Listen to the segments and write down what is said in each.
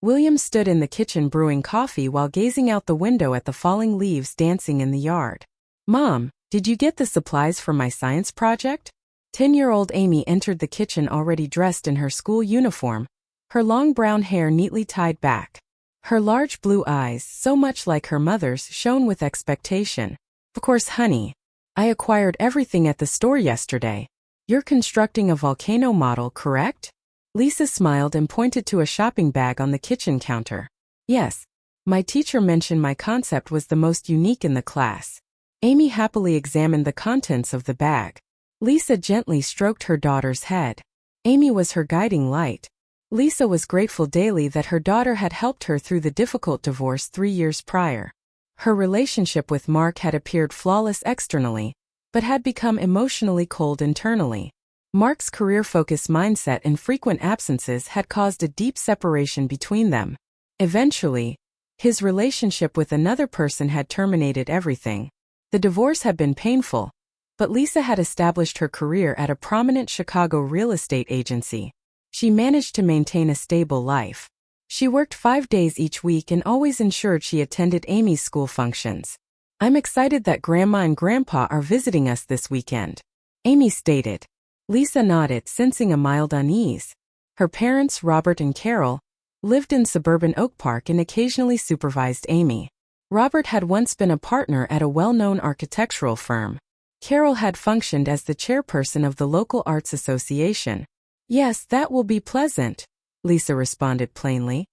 William stood in the kitchen brewing coffee while gazing out the window at the falling leaves dancing in the yard. "Mom, did you get the supplies for my science project?" 10-year-old Amy entered the kitchen already dressed in her school uniform, her long brown hair neatly tied back. Her large blue eyes, so much like her mother's, shone with expectation. "Of course, honey. I acquired everything at the store yesterday. You're constructing a volcano model, correct?" Lisa smiled and pointed to a shopping bag on the kitchen counter. "Yes. My teacher mentioned my concept was the most unique in the class." Amy happily examined the contents of the bag. Lisa gently stroked her daughter's head. Amy was her guiding light. Lisa was grateful daily that her daughter had helped her through the difficult divorce 3 years prior. Her relationship with Mark had appeared flawless externally, but had become emotionally cold internally. Mark's career-focused mindset and frequent absences had caused a deep separation between them. Eventually, his relationship with another person had terminated everything. The divorce had been painful, but Lisa had established her career at a prominent Chicago real estate agency. She managed to maintain a stable life. She worked 5 days each week and always ensured she attended Amy's school functions. "I'm excited that Grandma and Grandpa are visiting us this weekend," Amy stated. Lisa nodded, sensing a mild unease. Her parents, Robert and Carol, lived in suburban Oak Park and occasionally supervised Amy. Robert had once been a partner at a well-known architectural firm. Carol had functioned as the chairperson of the local arts association. "Yes, that will be pleasant," Lisa responded plainly.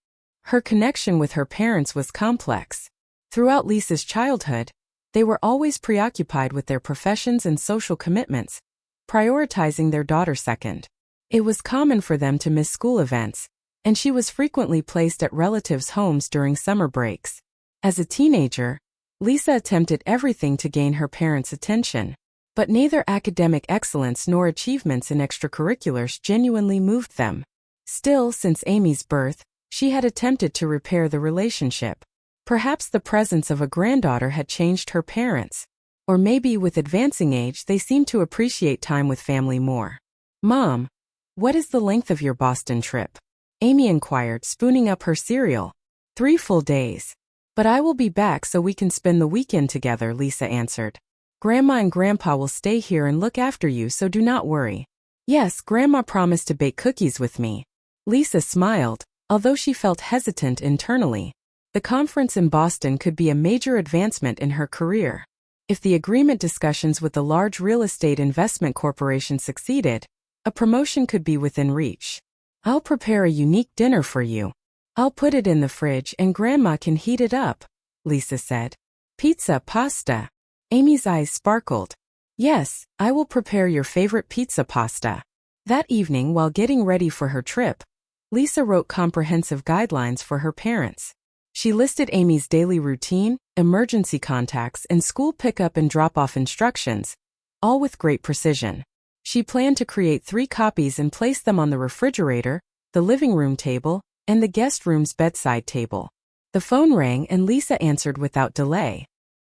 Her connection with her parents was complex. Throughout Lisa's childhood, they were always preoccupied with their professions and social commitments, prioritizing their daughter second. It was common for them to miss school events, and she was frequently placed at relatives' homes during summer breaks. As a teenager, Lisa attempted everything to gain her parents' attention, but neither academic excellence nor achievements in extracurriculars genuinely moved them. Still, since Amy's birth, she had attempted to repair the relationship. Perhaps the presence of a granddaughter had changed her parents. Or maybe with advancing age they seemed to appreciate time with family more. "Mom, what is the length of your Boston trip?" Amy inquired, spooning up her cereal. 3 full days. "But I will be back so we can spend the weekend together," Lisa answered. "Grandma and Grandpa will stay here and look after you, so do not worry." "Yes, Grandma promised to bake cookies with me." Lisa smiled, although she felt hesitant internally. The conference in Boston could be a major advancement in her career. If the agreement discussions with the large real estate investment corporation succeeded, a promotion could be within reach. "I'll prepare a unique dinner for you. I'll put it in the fridge and Grandma can heat it up," Lisa said. "Pizza, pasta." Amy's eyes sparkled. "Yes, I will prepare your favorite pizza pasta." That evening, while getting ready for her trip, Lisa wrote comprehensive guidelines for her parents. She listed Amy's daily routine, emergency contacts, and school pickup and drop-off instructions, all with great precision. She planned to create 3 copies and place them on the refrigerator, the living room table, and the guest room's bedside table. The phone rang and Lisa answered without delay.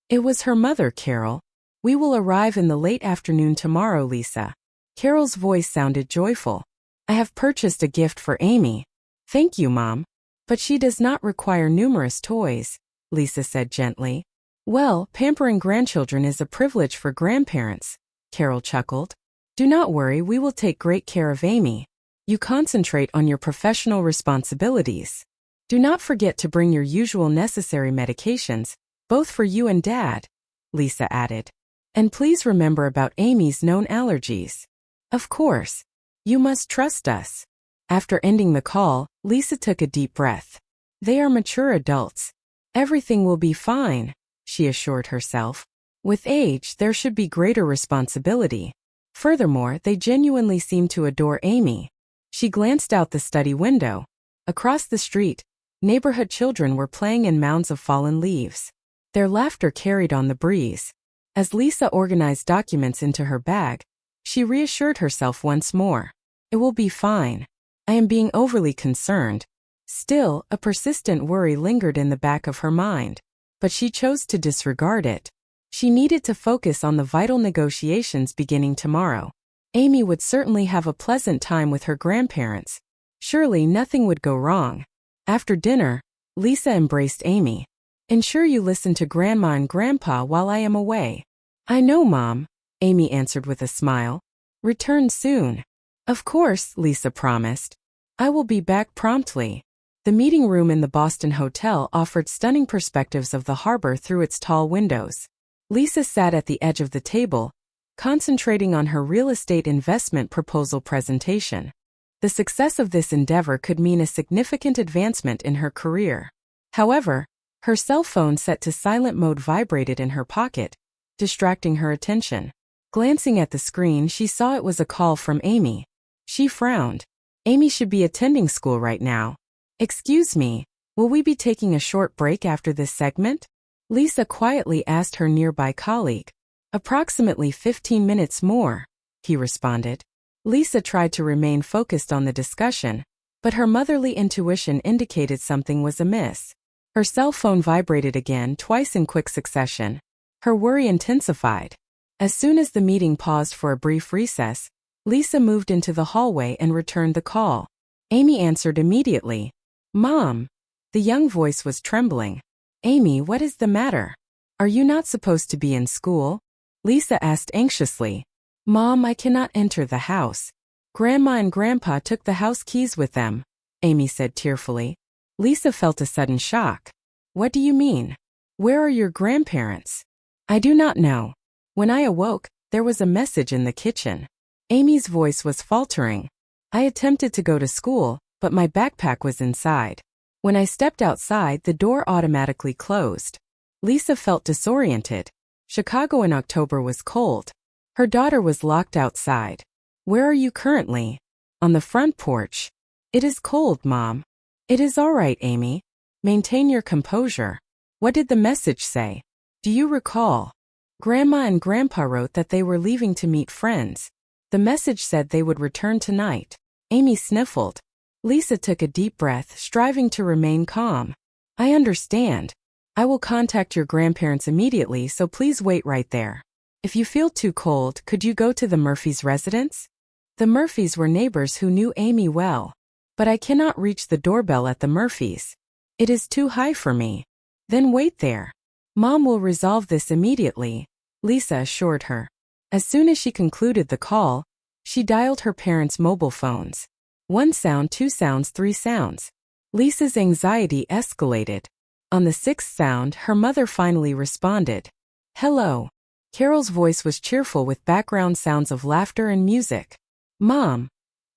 It was her mother, Carol. "We will arrive in the late afternoon tomorrow, Lisa." Carol's voice sounded joyful. "I have purchased a gift for Amy." "Thank you, Mom. But she does not require numerous toys," Lisa said gently. "Well, pampering grandchildren is a privilege for grandparents," Carol chuckled. "Do not worry, we will take great care of Amy. You concentrate on your professional responsibilities. Do not forget to bring your usual necessary medications, both for you and Dad," Lisa added. "And please remember about Amy's known allergies." "Of course. You must trust us." After ending the call, Lisa took a deep breath. They are mature adults. Everything will be fine, she assured herself. With age, there should be greater responsibility. Furthermore, they genuinely seemed to adore Amy. She glanced out the study window. Across the street, neighborhood children were playing in mounds of fallen leaves. Their laughter carried on the breeze. As Lisa organized documents into her bag, she reassured herself once more. It will be fine. I am being overly concerned. Still, a persistent worry lingered in the back of her mind. But she chose to disregard it. She needed to focus on the vital negotiations beginning tomorrow. Amy would certainly have a pleasant time with her grandparents. Surely nothing would go wrong. After dinner, Lisa embraced Amy. Ensure you listen to Grandma and Grandpa while I am away. I know, Mom, Amy answered with a smile. Return soon. Of course, Lisa promised. I will be back promptly. The meeting room in the Boston hotel offered stunning perspectives of the harbor through its tall windows. Lisa sat at the edge of the table, concentrating on her real estate investment proposal presentation. The success of this endeavor could mean a significant advancement in her career. However, her cell phone set to silent mode vibrated in her pocket, distracting her attention. Glancing at the screen, she saw it was a call from Amy. She frowned. Amy should be attending school right now. Excuse me, will we be taking a short break after this segment? Lisa quietly asked her nearby colleague. Approximately 15 minutes more, he responded. Lisa tried to remain focused on the discussion, but her motherly intuition indicated something was amiss. Her cell phone vibrated again, twice in quick succession. Her worry intensified. As soon as the meeting paused for a brief recess, Lisa moved into the hallway and returned the call. Amy answered immediately. Mom. The young voice was trembling. Amy, what is the matter? Are you not supposed to be in school? Lisa asked anxiously. Mom, I cannot enter the house. Grandma and Grandpa took the house keys with them, Amy said tearfully. Lisa felt a sudden shock. What do you mean? Where are your grandparents? I do not know. When I awoke, there was a message in the kitchen. Amy's voice was faltering. I attempted to go to school, but my backpack was inside. When I stepped outside, the door automatically closed. Lisa felt disoriented. Chicago in October was cold. Her daughter was locked outside. Where are you currently? On the front porch. It is cold, Mom. It is all right, Amy. Maintain your composure. What did the message say? Do you recall? Grandma and Grandpa wrote that they were leaving to meet friends. The message said they would return tonight. Amy sniffled. Lisa took a deep breath, striving to remain calm. I understand. I will contact your grandparents immediately, so please wait right there. If you feel too cold, could you go to the Murphys' residence? The Murphys were neighbors who knew Amy well. But I cannot reach the doorbell at the Murphys. It is too high for me. Then wait there. Mom will resolve this immediately, Lisa assured her. As soon as she concluded the call, she dialed her parents' mobile phones. 1 sound, 2 sounds, 3 sounds. Lisa's anxiety escalated. On the 6th sound, her mother finally responded. Hello. Carol's voice was cheerful with background sounds of laughter and music. Mom,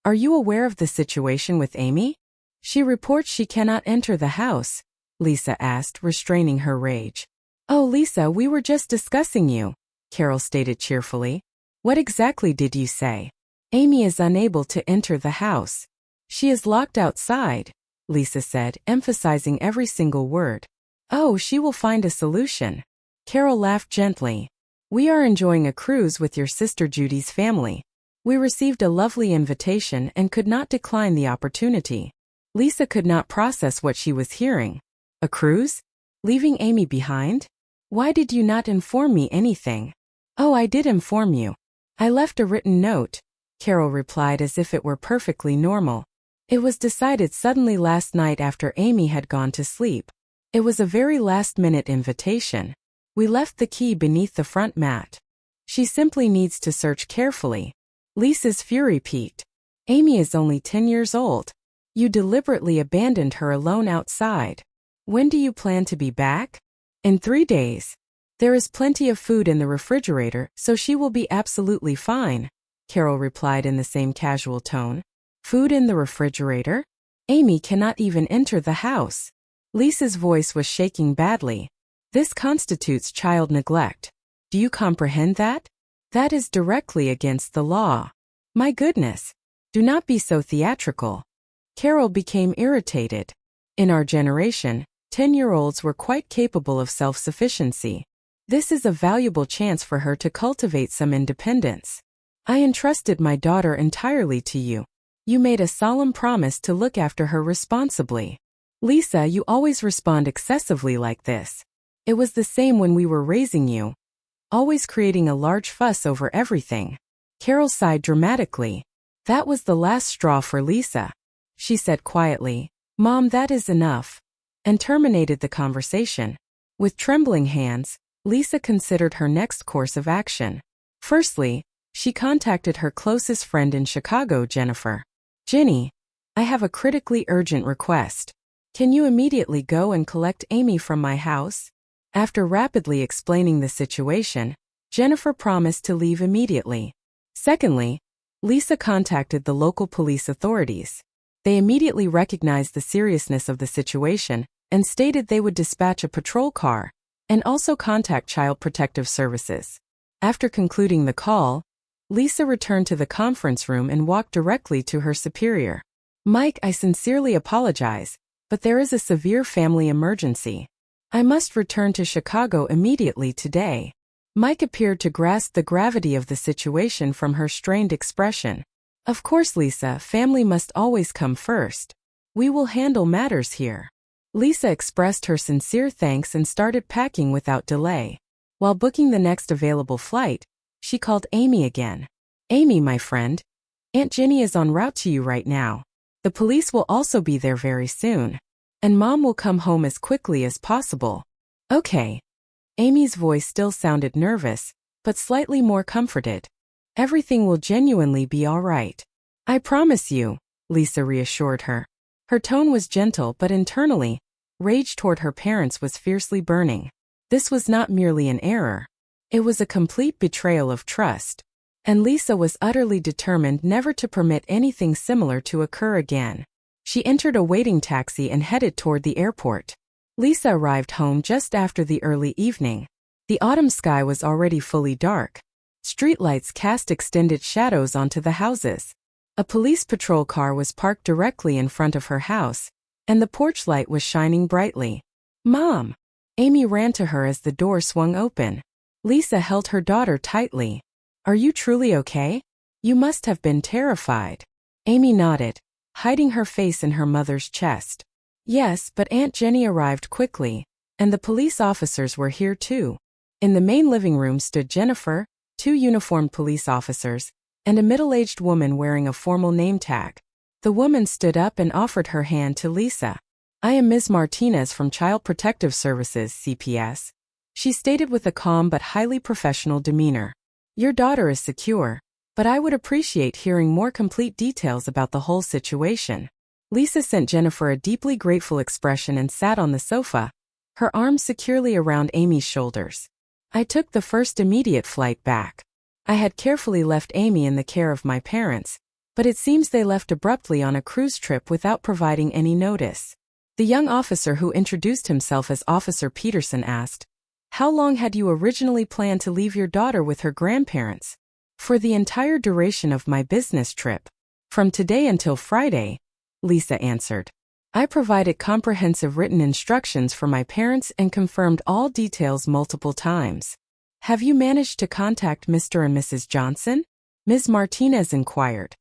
are you aware of the situation with Amy? She reports she cannot enter the house, Lisa asked, restraining her rage. Oh, Lisa, we were just discussing you, Carol stated cheerfully. What exactly did you say? Amy is unable to enter the house. She is locked outside, Lisa said, emphasizing every single word. Oh, she will find a solution. Carol laughed gently. We are enjoying a cruise with your sister Judy's family. We received a lovely invitation and could not decline the opportunity. Lisa could not process what she was hearing. A cruise? Leaving Amy behind? Why did you not inform me anything? Oh, I did inform you. I left a written note, Carol replied as if it were perfectly normal. It was decided suddenly last night after Amy had gone to sleep. It was a very last-minute invitation. We left the key beneath the front mat. She simply needs to search carefully. Lisa's fury peaked. Amy is only 10 years old. You deliberately abandoned her alone outside. When do you plan to be back? In 3 days. There is plenty of food in the refrigerator, so she will be absolutely fine, Carol replied in the same casual tone. Food in the refrigerator? Amy cannot even enter the house. Lisa's voice was shaking badly. This constitutes child neglect. Do you comprehend that? That is directly against the law. My goodness. Do not be so theatrical. Carol became irritated. In our generation, 10-year-olds were quite capable of self-sufficiency. This is a valuable chance for her to cultivate some independence. I entrusted my daughter entirely to you. You made a solemn promise to look after her responsibly. Lisa, you always respond excessively like this. It was the same when we were raising you. Always creating a large fuss over everything. Carol sighed dramatically. That was the last straw for Lisa. She said quietly, "Mom, that is enough," and terminated the conversation. With trembling hands, Lisa considered her next course of action. Firstly, she contacted her closest friend in Chicago, Jennifer. "Ginny, I have a critically urgent request. Can you immediately go and collect Amy from my house?" After rapidly explaining the situation, Jennifer promised to leave immediately. Secondly, Lisa contacted the local police authorities. They immediately recognized the seriousness of the situation and stated they would dispatch a patrol car and also contact Child Protective Services. After concluding the call, Lisa returned to the conference room and walked directly to her superior. "Mike, I sincerely apologize, but there is a severe family emergency. I must return to Chicago immediately today." Mike appeared to grasp the gravity of the situation from her strained expression. "Of course, Lisa, family must always come first. We will handle matters here." Lisa expressed her sincere thanks and started packing without delay. While booking the next available flight, she called Amy again. "Amy, my friend, Aunt Ginny is en route to you right now. The police will also be there very soon. And Mom will come home as quickly as possible." "Okay." Amy's voice still sounded nervous, but slightly more comforted. "Everything will genuinely be all right. I promise you," Lisa reassured her. Her tone was gentle, but internally, rage toward her parents was fiercely burning. This was not merely an error. It was a complete betrayal of trust. And Lisa was utterly determined never to permit anything similar to occur again. She entered a waiting taxi and headed toward the airport. Lisa arrived home just after the early evening. The autumn sky was already fully dark. Streetlights cast extended shadows onto the houses. A police patrol car was parked directly in front of her house, and the porch light was shining brightly. "Mom!" Amy ran to her as the door swung open. Lisa held her daughter tightly. "Are you truly okay? You must have been terrified." Amy nodded, hiding her face in her mother's chest. "Yes, but Aunt Jenny arrived quickly, and the police officers were here too." In the main living room stood Jennifer, 2 uniformed police officers, and a middle-aged woman wearing a formal name tag. The woman stood up and offered her hand to Lisa. "I am Ms. Martinez from Child Protective Services, CPS," she stated with a calm but highly professional demeanor. "Your daughter is secure, but I would appreciate hearing more complete details about the whole situation." Lisa sent Jennifer a deeply grateful expression and sat on the sofa, her arms securely around Amy's shoulders. "I took the first immediate flight back. I had carefully left Amy in the care of my parents, but it seems they left abruptly on a cruise trip without providing any notice." The young officer who introduced himself as Officer Peterson asked, "How long had you originally planned to leave your daughter with her grandparents?" "For the entire duration of my business trip. From today until Friday," Lisa answered. "I provided comprehensive written instructions for my parents and confirmed all details multiple times." "Have you managed to contact Mr. and Mrs. Johnson?" Ms. Martinez inquired.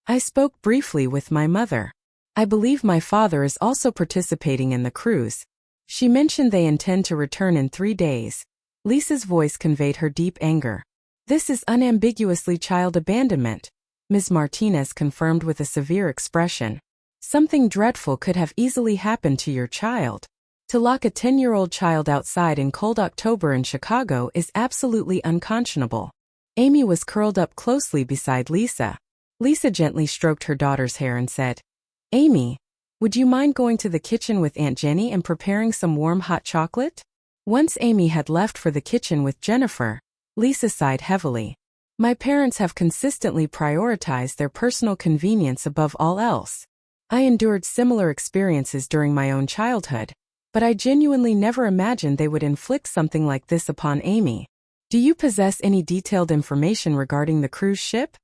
"I spoke briefly with my mother. I believe my father is also participating in the cruise. She mentioned they intend to return in 3 days." Lisa's voice conveyed her deep anger. "This is unambiguously child abandonment," Ms. Martinez confirmed with a severe expression. "Something dreadful could have easily happened to your child. To lock a 10-year-old child outside in cold October in Chicago is absolutely unconscionable." Amy was curled up closely beside Lisa. Lisa gently stroked her daughter's hair and said, "Amy, would you mind going to the kitchen with Aunt Jenny and preparing some warm hot chocolate?" Once Amy had left for the kitchen with Jennifer, Lisa sighed heavily. "My parents have consistently prioritized their personal convenience above all else. I endured similar experiences during my own childhood, but I genuinely never imagined they would inflict something like this upon Amy." "Do you possess any detailed information regarding the cruise ship?"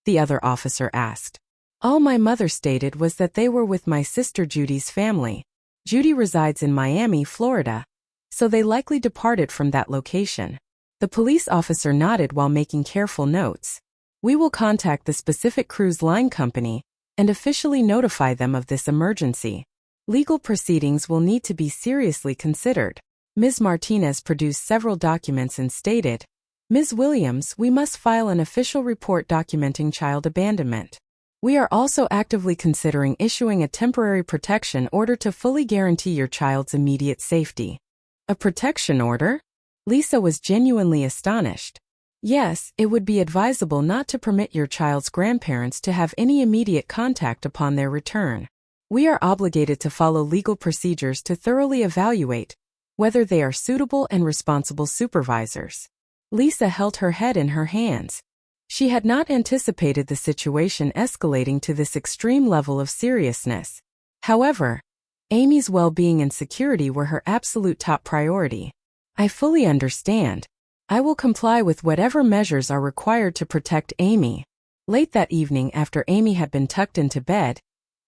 the other officer asked. "All my mother stated was that they were with my sister Judy's family. Judy resides in Miami, Florida, so they likely departed from that location." The police officer nodded while making careful notes. "We will contact the specific cruise line company and officially notify them of this emergency. Legal proceedings will need to be seriously considered." Ms. Martinez produced several documents and stated, "Ms. Williams, we must file an official report documenting child abandonment." We are also actively considering issuing a temporary protection order to fully guarantee your child's immediate safety. A protection order? Lisa was genuinely astonished. Yes, it would be advisable not to permit your child's grandparents to have any immediate contact upon their return. We are obligated to follow legal procedures to thoroughly evaluate whether they are suitable and responsible supervisors. Lisa held her head in her hands. She had not anticipated the situation escalating to this extreme level of seriousness. However, Amy's well-being and security were her absolute top priority. I fully understand. I will comply with whatever measures are required to protect Amy. Late that evening, after Amy had been tucked into bed,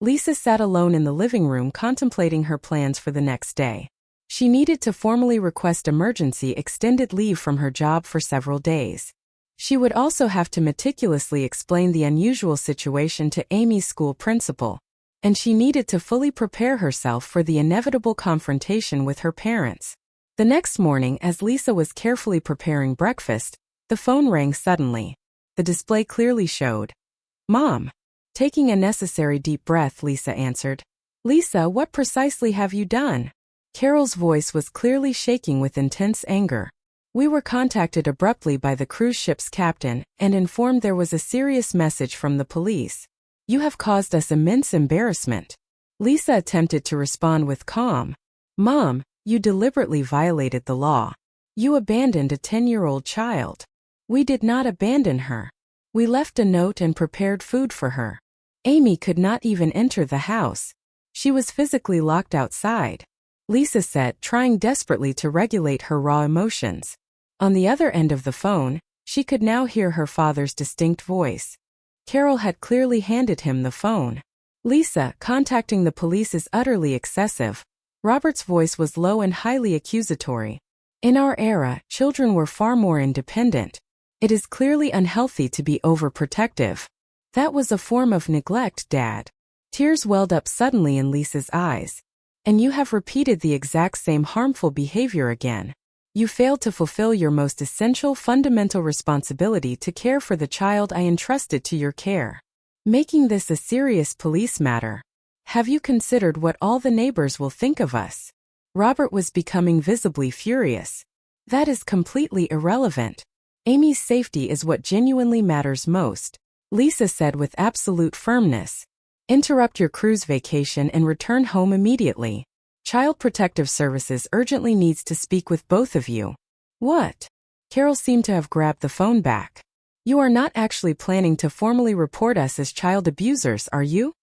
Lisa sat alone in the living room contemplating her plans for the next day. She needed to formally request emergency extended leave from her job for several days. She would also have to meticulously explain the unusual situation to Amy's school principal, and she needed to fully prepare herself for the inevitable confrontation with her parents. The next morning, as Lisa was carefully preparing breakfast, the phone rang suddenly. The display clearly showed, "Mom." Taking a necessary deep breath, Lisa answered. "Lisa, what precisely have you done?" Carol's voice was clearly shaking with intense anger. "We were contacted abruptly by the cruise ship's captain and informed there was a serious message from the police. You have caused us immense embarrassment." Lisa attempted to respond with calm. "Mom, you deliberately violated the law. You abandoned a 10-year-old child." "We did not abandon her. We left a note and prepared food for her. Amy could not even enter the house. She was physically locked outside," Lisa said, trying desperately to regulate her raw emotions. On the other end of the phone, she could now hear her father's distinct voice. Carol had clearly handed him the phone. "Lisa, contacting the police is utterly excessive." Robert's voice was low and highly accusatory. "In our era, children were far more independent. It is clearly unhealthy to be overprotective." "That was a form of neglect, Dad." Tears welled up suddenly in Lisa's eyes. "And you have repeated the exact same harmful behavior again. You failed to fulfill your most essential fundamental responsibility to care for the child I entrusted to your care, making this a serious police matter. Have you considered what all the neighbors will think of us?" Robert was becoming visibly furious. "That is completely irrelevant. Amy's safety is what genuinely matters most," Lisa said with absolute firmness. "Interrupt your cruise vacation and return home immediately. Child Protective Services urgently needs to speak with both of you." "What?" Carol seemed to have grabbed the phone back. "You are not actually planning to formally report us as child abusers, are you?"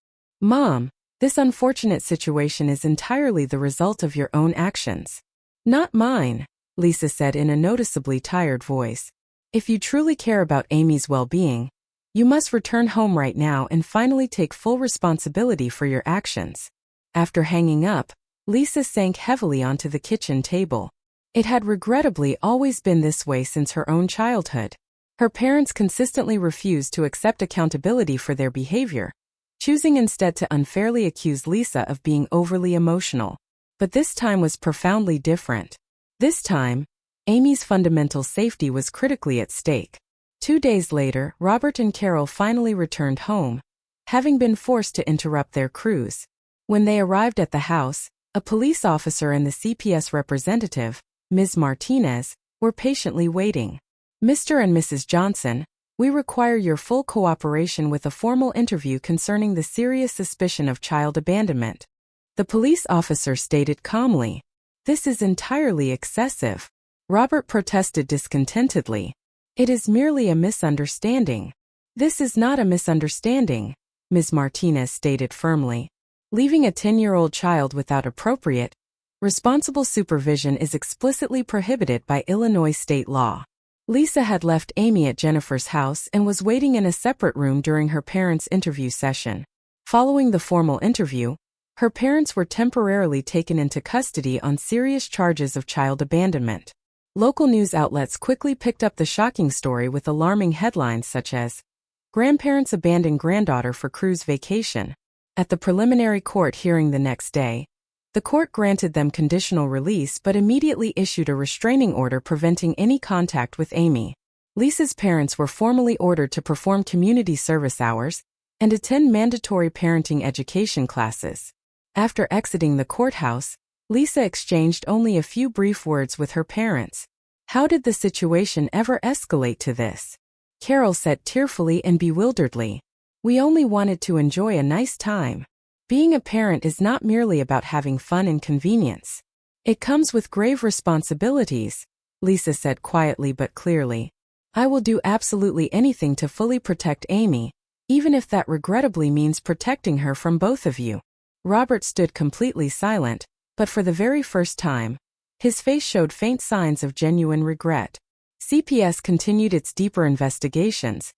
"Mom, this unfortunate situation is entirely the result of your own actions." "Not mine," Lisa said in a noticeably tired voice. "If you truly care about Amy's well-being, you must return home right now and finally take full responsibility for your actions." After hanging up, Lisa sank heavily onto the kitchen table. It had regrettably always been this way since her own childhood. Her parents consistently refused to accept accountability for their behavior, choosing instead to unfairly accuse Lisa of being overly emotional. But this time was profoundly different. This time, Amy's fundamental safety was critically at stake. 2 days later, Robert and Carol finally returned home, having been forced to interrupt their cruise. When they arrived at the house, a police officer and the CPS representative, Ms. Martinez, were patiently waiting. "Mr. and Mrs. Johnson, we require your full cooperation with a formal interview concerning the serious suspicion of child abandonment," the police officer stated calmly. "This is entirely excessive," Robert protested discontentedly. "It is merely a misunderstanding." "This is not a misunderstanding," Ms. Martinez stated firmly. "Leaving a 10-year-old child without appropriate, responsible supervision is explicitly prohibited by Illinois state law." Lisa had left Amy at Jennifer's house and was waiting in a separate room during her parents' interview session. Following the formal interview, her parents were temporarily taken into custody on serious charges of child abandonment. Local news outlets quickly picked up the shocking story with alarming headlines such as, "Grandparents abandon granddaughter for cruise vacation." At the preliminary court hearing the next day, the court granted them conditional release but immediately issued a restraining order preventing any contact with Amy. Lisa's parents were formally ordered to perform community service hours, and attend mandatory parenting education classes. After exiting the courthouse, Lisa exchanged only a few brief words with her parents. How did the situation ever escalate to this? Carol said tearfully and bewilderedly. We only wanted to enjoy a nice time. Being a parent is not merely about having fun and convenience. It comes with grave responsibilities, Lisa said quietly but clearly. I will do absolutely anything to fully protect Amy, even if that regrettably means protecting her from both of you. Robert stood completely silent, but for the very first time, his face showed faint signs of genuine regret. CPS continued its deeper investigations,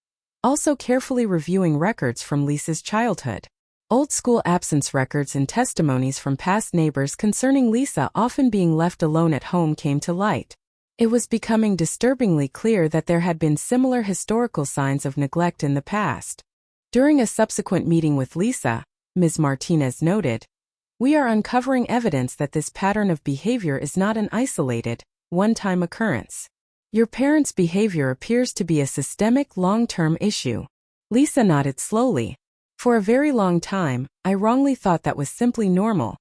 also carefully reviewing records from Lisa's childhood. Old school absence records and testimonies from past neighbors concerning Lisa often being left alone at home came to light. It was becoming disturbingly clear that there had been similar historical signs of neglect in the past. During a subsequent meeting with Lisa, Ms. Martinez noted, "We are uncovering evidence that this pattern of behavior is not an isolated, one-time occurrence. Your parents' behavior appears to be a systemic, long-term issue." Lisa nodded slowly. For a very long time, I wrongly thought that was simply normal.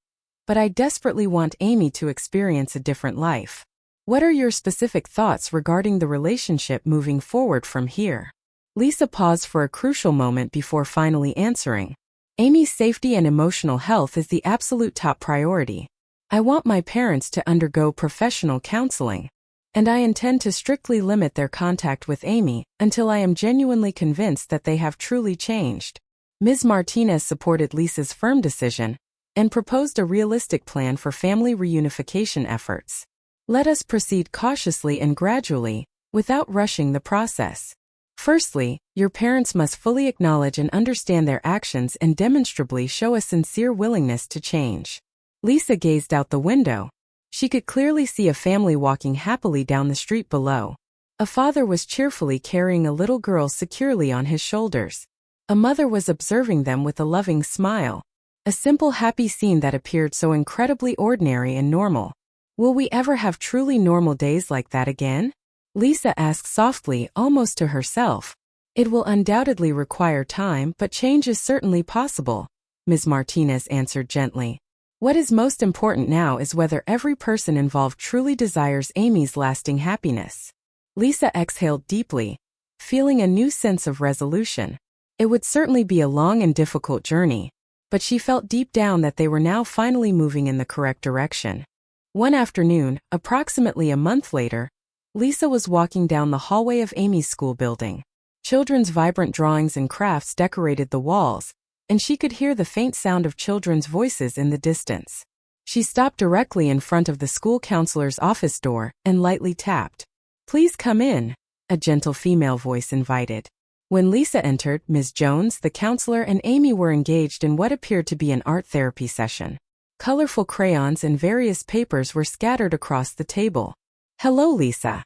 But I desperately want Amy to experience a different life. What are your specific thoughts regarding the relationship moving forward from here? Lisa paused for a crucial moment before finally answering. Amy's safety and emotional health is the absolute top priority. I want my parents to undergo professional counseling, and I intend to strictly limit their contact with Amy until I am genuinely convinced that they have truly changed. Ms. Martinez supported Lisa's firm decision and proposed a realistic plan for family reunification efforts. Let us proceed cautiously and gradually, without rushing the process. Firstly, your parents must fully acknowledge and understand their actions and demonstrably show a sincere willingness to change. Lisa gazed out the window. She could clearly see a family walking happily down the street below. A father was cheerfully carrying a little girl securely on his shoulders. A mother was observing them with a loving smile. A simple happy scene that appeared so incredibly ordinary and normal. Will we ever have truly normal days like that again? Lisa asked softly, almost to herself. It will undoubtedly require time, but change is certainly possible, Ms. Martinez answered gently. What is most important now is whether every person involved truly desires Amy's lasting happiness. Lisa exhaled deeply, feeling a new sense of resolution. It would certainly be a long and difficult journey, but she felt deep down that they were now finally moving in the correct direction. One afternoon, approximately a month later, Lisa was walking down the hallway of Amy's school building. Children's vibrant drawings and crafts decorated the walls, and she could hear the faint sound of children's voices in the distance. She stopped directly in front of the school counselor's office door and lightly tapped. "Please come in," a gentle female voice invited. When Lisa entered, Ms. Jones, the counselor, and Amy were engaged in what appeared to be an art therapy session. Colorful crayons and various papers were scattered across the table. "Hello, Lisa."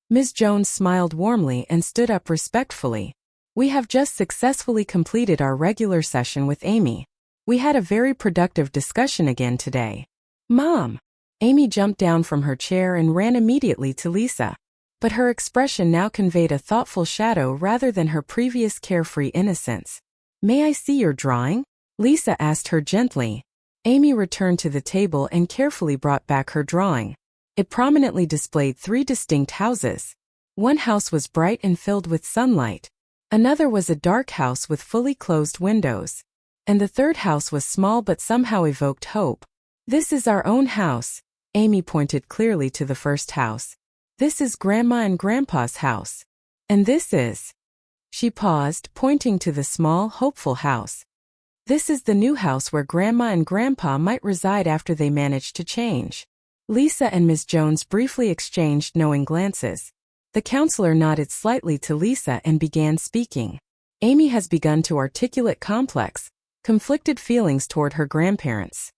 Ms. Jones smiled warmly and stood up respectfully. "We have just successfully completed our regular session with Amy. We had a very productive discussion again today." "Mom!" Amy jumped down from her chair and ran immediately to Lisa. But her expression now conveyed a thoughtful shadow rather than her previous carefree innocence. "May I see your drawing?" Lisa asked her gently. Amy returned to the table and carefully brought back her drawing. It prominently displayed 3 distinct houses. One house was bright and filled with sunlight. Another was a dark house with fully closed windows. And the third house was small but somehow evoked hope. "This is our own house." Amy pointed clearly to the first house. "This is Grandma and Grandpa's house. And this is..." She paused, pointing to the small, hopeful house. "This is the new house where Grandma and Grandpa might reside after they manage to change." Lisa and Ms. Jones briefly exchanged knowing glances. The counselor nodded slightly to Lisa and began speaking. Amy has begun to articulate complex, conflicted feelings toward her grandparents.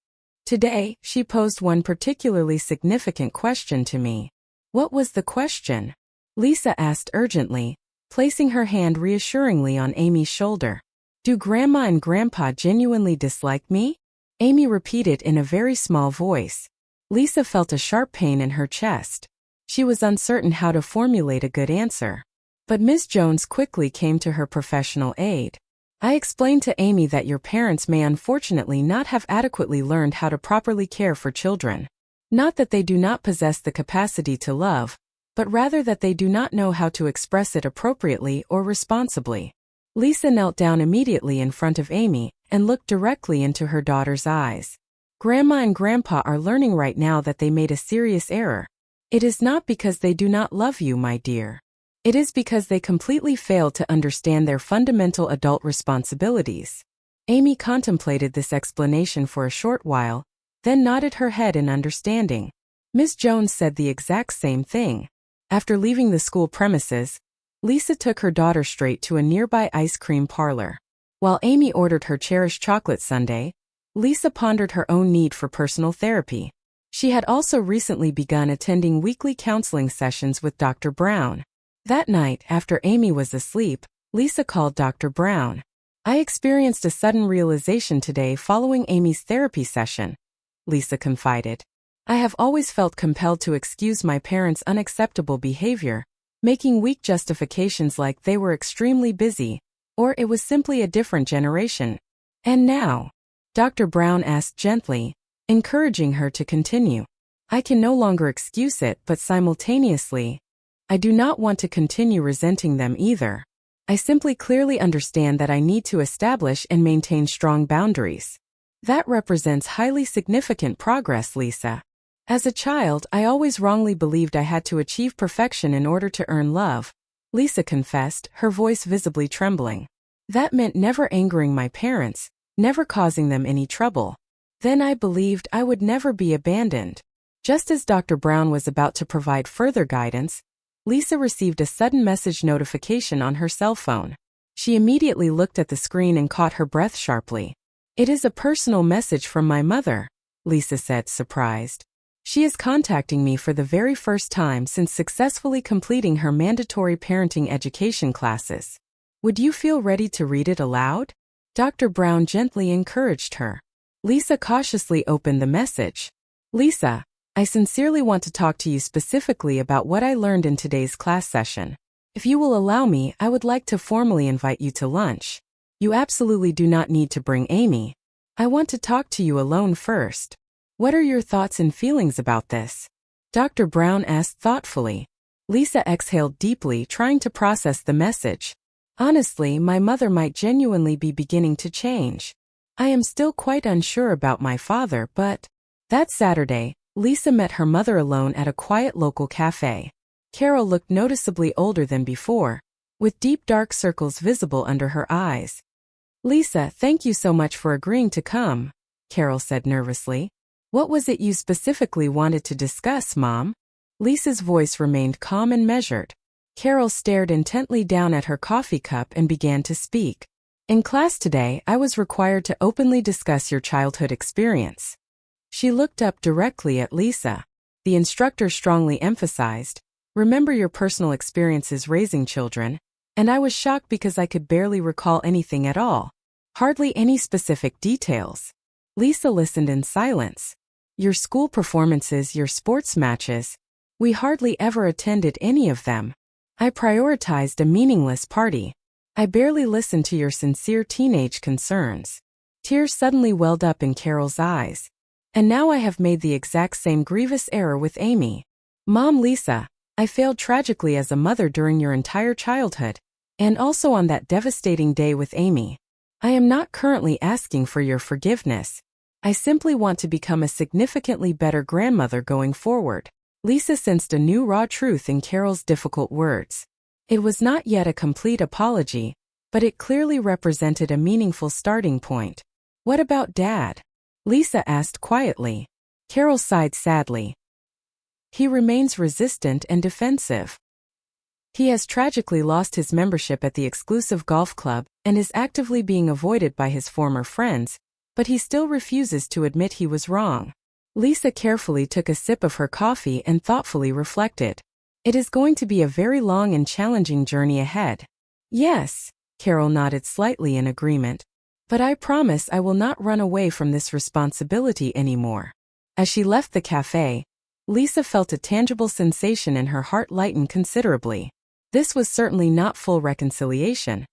Today, she posed one particularly significant question to me. "What was the question?" Lisa asked urgently, placing her hand reassuringly on Amy's shoulder. "Do Grandma and Grandpa genuinely dislike me?" Amy repeated in a very small voice. Lisa felt a sharp pain in her chest. She was uncertain how to formulate a good answer. But Ms. Jones quickly came to her professional aid. I explained to Amy that your parents may unfortunately not have adequately learned how to properly care for children. Not that they do not possess the capacity to love, but rather that they do not know how to express it appropriately or responsibly. Lisa knelt down immediately in front of Amy and looked directly into her daughter's eyes. Grandma and Grandpa are learning right now that they made a serious error. It is not because they do not love you, my dear. It is because they completely failed to understand their fundamental adult responsibilities. Amy contemplated this explanation for a short while, then nodded her head in understanding. Miss Jones said the exact same thing. After leaving the school premises, Lisa took her daughter straight to a nearby ice cream parlor. While Amy ordered her cherished chocolate sundae, Lisa pondered her own need for personal therapy. She had also recently begun attending weekly counseling sessions with Dr. Brown. That night, after Amy was asleep, Lisa called Dr. Brown. I experienced a sudden realization today following Amy's therapy session, Lisa confided. I have always felt compelled to excuse my parents' unacceptable behavior, making weak justifications like they were extremely busy, or it was simply a different generation. And now, Dr. Brown asked gently, encouraging her to continue. I can no longer excuse it, but simultaneously, I do not want to continue resenting them either. I simply clearly understand that I need to establish and maintain strong boundaries. That represents highly significant progress, Lisa. As a child, I always wrongly believed I had to achieve perfection in order to earn love, Lisa confessed, her voice visibly trembling. That meant never angering my parents, never causing them any trouble. Then I believed I would never be abandoned. Just as Dr. Brown was about to provide further guidance, Lisa received a sudden message notification on her cell phone. She immediately looked at the screen and caught her breath sharply. It is a personal message from my mother, Lisa said, surprised. She is contacting me for the very first time since successfully completing her mandatory parenting education classes. Would you feel ready to read it aloud? Dr. Brown gently encouraged her. Lisa cautiously opened the message. Lisa, I sincerely want to talk to you specifically about what I learned in today's class session. If you will allow me, I would like to formally invite you to lunch. You absolutely do not need to bring Amy. I want to talk to you alone first. What are your thoughts and feelings about this? Dr. Brown asked thoughtfully. Lisa exhaled deeply, trying to process the message. Honestly, my mother might genuinely be beginning to change. I am still quite unsure about my father, but... That Saturday, Lisa met her mother alone at a quiet local cafe. Carol looked noticeably older than before, with deep dark circles visible under her eyes. Lisa, thank you so much for agreeing to come, Carol said nervously. What was it you specifically wanted to discuss, Mom? Lisa's voice remained calm and measured. Carol stared intently down at her coffee cup and began to speak. In class today, I was required to openly discuss your childhood experience. She looked up directly at Lisa. The instructor strongly emphasized, remember your personal experiences raising children, and I was shocked because I could barely recall anything at all. Hardly any specific details. Lisa listened in silence. Your school performances, your sports matches. We hardly ever attended any of them. I prioritized a meaningless party. I barely listened to your sincere teenage concerns. Tears suddenly welled up in Carol's eyes. And now I have made the exact same grievous error with Amy. Mom, Lisa, I failed tragically as a mother during your entire childhood, and also on that devastating day with Amy. I am not currently asking for your forgiveness. I simply want to become a significantly better grandmother going forward. Lisa sensed a new raw truth in Carol's difficult words. It was not yet a complete apology, but it clearly represented a meaningful starting point. What about Dad? Lisa asked quietly. Carol sighed sadly. He remains resistant and defensive. He has tragically lost his membership at the exclusive golf club and is actively being avoided by his former friends, but he still refuses to admit he was wrong. Lisa carefully took a sip of her coffee and thoughtfully reflected. It is going to be a very long and challenging journey ahead. Yes, Carol nodded slightly in agreement. But I promise I will not run away from this responsibility anymore. As she left the cafe, Lisa felt a tangible sensation in her heart lighten considerably. This was certainly not full reconciliation,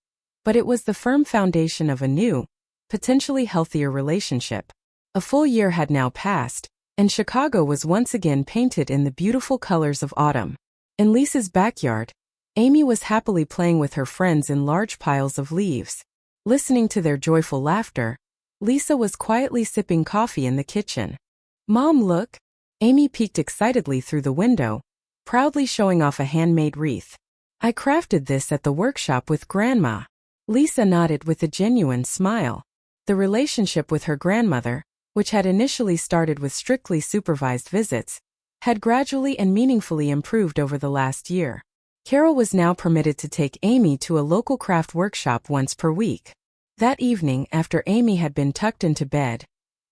but it was the firm foundation of a new, potentially healthier relationship. A full year had now passed, and Chicago was once again painted in the beautiful colors of autumn. In Lisa's backyard, Amy was happily playing with her friends in large piles of leaves. Listening to their joyful laughter, Lisa was quietly sipping coffee in the kitchen. "Mom, look!" Amy peeked excitedly through the window, proudly showing off a handmade wreath. "I crafted this at the workshop with Grandma." Lisa nodded with a genuine smile. The relationship with her grandmother, which had initially started with strictly supervised visits, had gradually and meaningfully improved over the last year. Carol was now permitted to take Amy to a local craft workshop once per week. That evening, after Amy had been tucked into bed,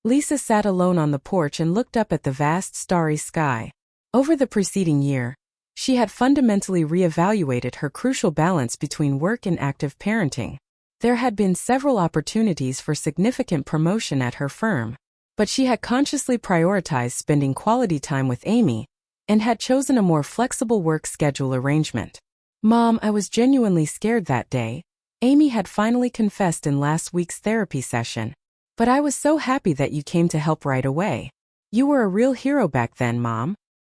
Lisa sat alone on the porch and looked up at the vast starry sky. Over the preceding year, she had fundamentally reevaluated her crucial balance between work and active parenting. There had been several opportunities for significant promotion at her firm, but she had consciously prioritized spending quality time with Amy and had chosen a more flexible work schedule arrangement. "Mom, I was genuinely scared that day," Amy had finally confessed in last week's therapy session. "But I was so happy that you came to help right away. You were a real hero back then, Mom."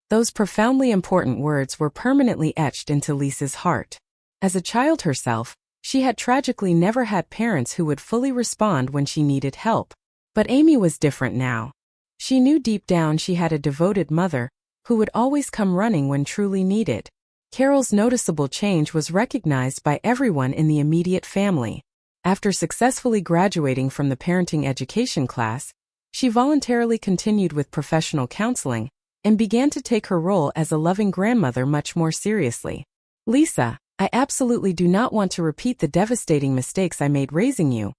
Those profoundly important words were permanently etched into Lisa's heart. As a child herself, she had tragically never had parents who would fully respond when she needed help. But Amy was different now. She knew deep down she had a devoted mother who would always come running when truly needed. Carol's noticeable change was recognized by everyone in the immediate family. After successfully graduating from the parenting education class, she voluntarily continued with professional counseling and began to take her role as a loving grandmother much more seriously. "Lisa, I absolutely do not want to repeat the devastating mistakes I made raising you,"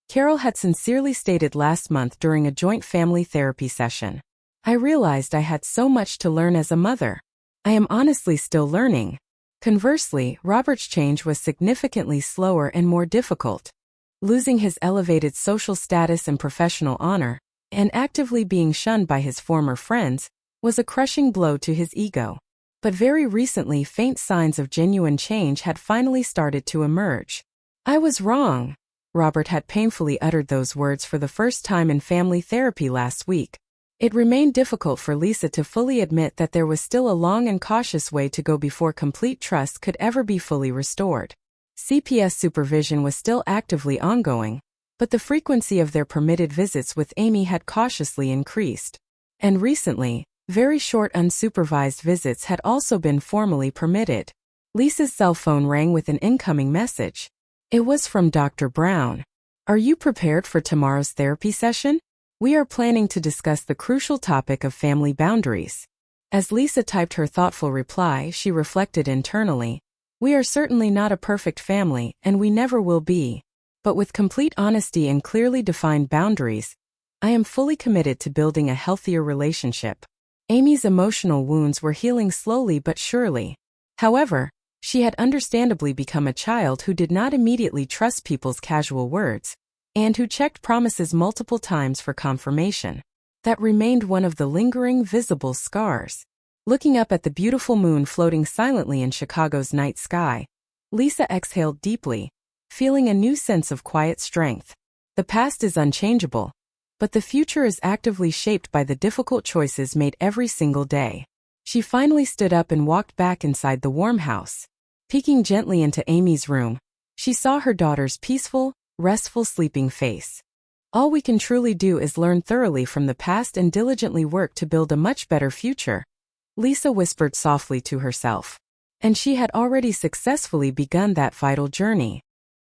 Carol had sincerely stated last month during a joint family therapy session. "I realized I had so much to learn as a mother. I am honestly still learning." Conversely, Robert's change was significantly slower and more difficult. Losing his elevated social status and professional honor, and actively being shunned by his former friends, was a crushing blow to his ego. But very recently, faint signs of genuine change had finally started to emerge. "I was wrong." Robert had painfully uttered those words for the first time in family therapy last week. It remained difficult for Lisa to fully admit that there was still a long and cautious way to go before complete trust could ever be fully restored. CPS supervision was still actively ongoing, but the frequency of their permitted visits with Amy had cautiously increased. And recently, very short unsupervised visits had also been formally permitted. Lisa's cell phone rang with an incoming message. It was from Dr. Brown. "Are you prepared for tomorrow's therapy session? We are planning to discuss the crucial topic of family boundaries." As Lisa typed her thoughtful reply, she reflected internally. "We are certainly not a perfect family, and we never will be. But with complete honesty and clearly defined boundaries, I am fully committed to building a healthier relationship." Amy's emotional wounds were healing slowly but surely. However, she had understandably become a child who did not immediately trust people's casual words, and who checked promises multiple times for confirmation. That remained one of the lingering, visible scars. Looking up at the beautiful moon floating silently in Chicago's night sky, Lisa exhaled deeply, feeling a new sense of quiet strength. The past is unchangeable, but the future is actively shaped by the difficult choices made every single day. She finally stood up and walked back inside the warm house. Peeking gently into Amy's room, she saw her daughter's peaceful, restful sleeping face. "All we can truly do is learn thoroughly from the past and diligently work to build a much better future," Lisa whispered softly to herself. And she had already successfully begun that vital journey.